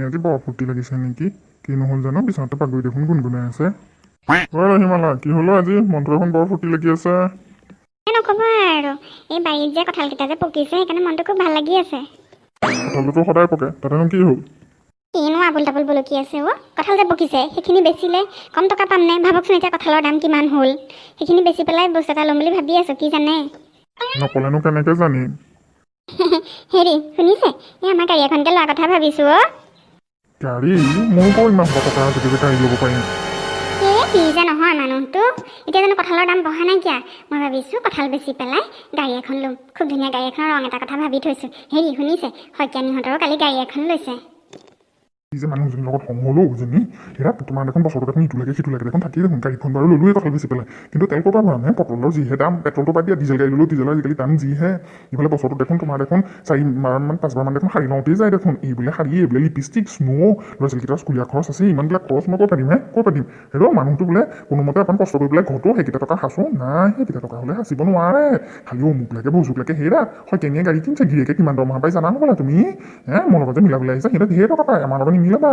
আজি বৰ ফূৰ্তি লাগিছে নেকি? কি নহ'ল জানো, বিচনাতে পাগৰি দেখোন গুণগুণাই আছে। হিমালা, কি হলো আজি? মনটো এখন বৰ ফূৰ্তি লাগি আছে। নকবা আৰু এই বাৰীত যে কঁঠালকেইটা যে পকিছে সেইকাৰণে মনটো খুব ভাল লাগি আছে। কঁঠালটোতো সদায় পকে, তাতেনো কি হ'ল? কিনো আবুল তাবুল বলকি আছে কঁঠাল যে পকিছে সেইখিনি বেচিলে কম টকা পাম নে? ভাবকচোন এতিয়া কঁঠালৰ দাম কিমান হ'ল। সেইখিনি বেচি পেলাই বস্তু এটা ল'ম বুলি ভাবি আছো, কি জানে? নকলেনো কেনেকে জানিম? হেৰি শুনিছে, এই আমাৰ গাড়ী এখনকে লোৱাৰ কথা ভাবিছো গাড়ী? মোৰ বৰ ইমান টকা আছে যে গাড়ী ল'ব পাৰিম? কি যে নহয় মানুহটো, এতিয়া জানো কঁঠালৰ দাম বঢ়া নাইকিয়া? মই ভাবিছো কঁঠাল বেচি পেলাই গাড়ী এখন ল'ম। খুব ধুনীয়া গাড়ী এখনৰ ৰং এটা কথা ভাবি থৈছো। হেৰি শুনিছে, শইকীয়ানীহঁতৰো কালি গাড়ী এখন লৈছে। কি যে মানুহজনীৰ লগত সংহলো যেনি হেৰা, তোমাৰ দেখোন বছৰটো দেখোন ইটো লাগে সিটো লাগে দেখোন থাকি দেখোন। গাড়ীখন বাৰু ল'লোৱে কঁঠাল বেচি পেলাই, কিন্তু তেল ক'ৰপৰা ভৰাম হে? পেট্ৰলৰ যিহে দাম, পেট্ৰলটো বাদ দিয়া, ডিজেল গাড়ী ল'লেও ডিজেলৰ আজিকালি দাম যিহে। ইফালে বছৰটো দেখোন তোমাৰ দেখোন 4বাৰমান 5বাৰমান দেখোন শাৰী লওঁতেই যায় দেখোন। এইবোলে শাৰী, এইবোলে লিপষ্টিক, স্নো, ল'ৰা ছোৱালীকেইটাৰ স্কুলীয়া খৰচ আছে, ইমানবিলাক খৰচ মই ক'ত পাতিম ক'ত পাতিম? হেৰৌ মানুহটো বোলে কোনোমতে অকণ কষ্ট কৰি পেলাই ঘৰতো সেইকেইটা টকা সাঁচো নাই, সেইকেইটা টকা হ'লে সাঁচিব নোৱাৰে। খালি অমুক লাগে ভজুক লাগে। হেৰা শইকীয়ানীয়ে গাড়ী কিনিছে, গিৰিয়েকে কিমান দৰমহা পাই জানা হ'বলা তুমি? মোৰ লগত যে মিলাবলৈ আহিছা, সিহঁতে ধেৰ টকা পায়, আমাৰ লগত নিমিলাবা।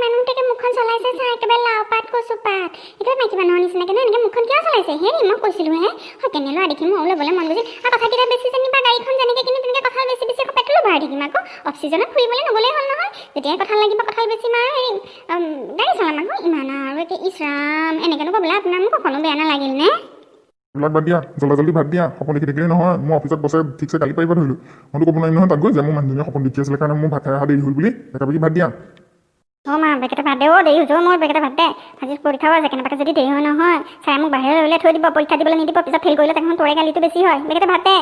মানুহটোকে মুখখন চলাইছে চা, একেবাৰে লাও পাত কচু পাত, একেবাৰে মাইকী মানুহৰ নিচিনাকে ন এনেকে মুখখন কিয় চলাইছে? হেৰি মই কৈছিলো শইকীয়ানীয়ে লোৱা দেখি মোৰ ল'বলৈ মন গৈছিল। আৰু কথাকেইটা বেছি যেনিবা গাড়ীখন যেনেকে কিনো তেনেকে কঁঠাল বেছি বেছি আকৌ পেট্ৰলো ভৰাই থাকিম। আকৌ অফ চিজনত ফুৰিবলৈ নগ'লেই হ'ল নহয়। যেতিয়াই কঁঠাল লাগিব কঁঠাল বেছিম আৰু হেৰি গাড়ী চলাম আকৌ। ইমান আৰু এতিয়া ইছৰাম এনেকেনো ক'বলৈ আপোনাৰ মোক অকণো বেয়া নালাগিল নে? এইবিলাক বাদ দিয়া, জল্দি ভাত দিয়া। সপোন দেখি থাকিলে নহয়, মোৰ অফিচত বছে ঠিকছে গালি পাৰিব ধৰিলো। মইতো ক'ব নোৱাৰিম নহয় তাত গৈ যে মোৰ মানুহজনীয়ে সপোন দেখি আছিলে কাৰণে মোৰ ভাত খাই অহা দেৰি হ'ল বুলি। একেবাৰে ভাত দিয়া। মা বেগেটা ভাত দে দেৰি হৈছে মোৰ বেগেটা ভাত দে। আজি পৰীক্ষাও আছে, কেনেবাকে যদি দেৰি হয় নহয় চাৰে মোক বাহিৰলৈ উলিয়াই থৈ দিব, পৰীক্ষা দিবলৈ নিদিব, পিছত ফেইল কৰিলে তেখন তোৰে গালিটো বেছি হয়। বেগেটা ভাত দে,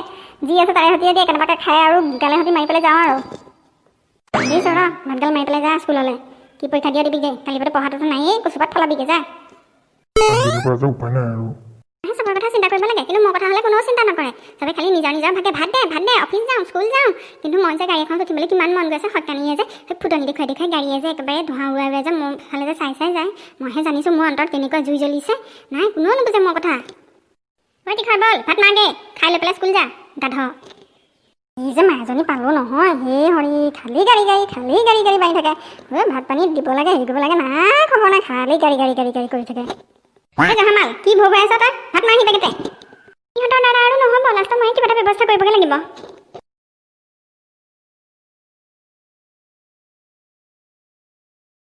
যি আছে তাৰে সৈতে দিয়ে, কেনেবাকে খাই আৰু গালে সৈতে মাৰি পেলাই যাওঁ আৰু দিছ ৰ ভাতগাল মাৰি পেলাই যা স্কুললৈ। কি পৰীক্ষা দিয়া দিবিগে, কালি পৰা পঢ়াটোতো নায়েই, কচুপাত ফলাবিগে যা। উপায় নাই আৰু চবৰ কথা চিন্তা কৰিব লাগে, কিন্তু মোৰ কথা হ'লে কোনেও চিন্তা নকৰে। চবে খালি নিজৰ ভাগে ভাত দে, অফিচ যাওঁ স্কুল যাওঁ। কিন্তু মই যে গাড়ী এখন উঠিবলৈ কিমান মন গৈছে, শইকীয়ানীয়ে যে সেই ফুটনি দেখুৱাই গাড়ীয়ে যে একেবাৰে ধোঁৱা উৰুৱাই যে মোৰ ফালে যে চাই যায়, মইহে জানিছোঁ মোৰ অন্তৰত কেনেকুৱা জুই জ্বলিছে। নাই কোনেও নুবুজে মোৰ কথা। তীখৰ বল ভাত মাৰ দে, খাই লৈ পেলাই স্কুল যা গাধ। এই যে মাইজনী পালোঁ নহয়, হে হৰি খালী গাড়ী বাঢ়ি থাকে। ভাত পানী দিব লাগে, হেৰি কৰিব লাগে, নাই খবৰ নাই, খালী গাড়ী কৰি থাকে। জাহামাল কি ভোগ হৈ আছ তই? ভাত মাৰি বেগেতে। ইহঁতৰ দাদা আৰু নহ'ব, লাষ্টত মই কিবা এটা ব্যৱস্থা কৰিবগৈ লাগিব।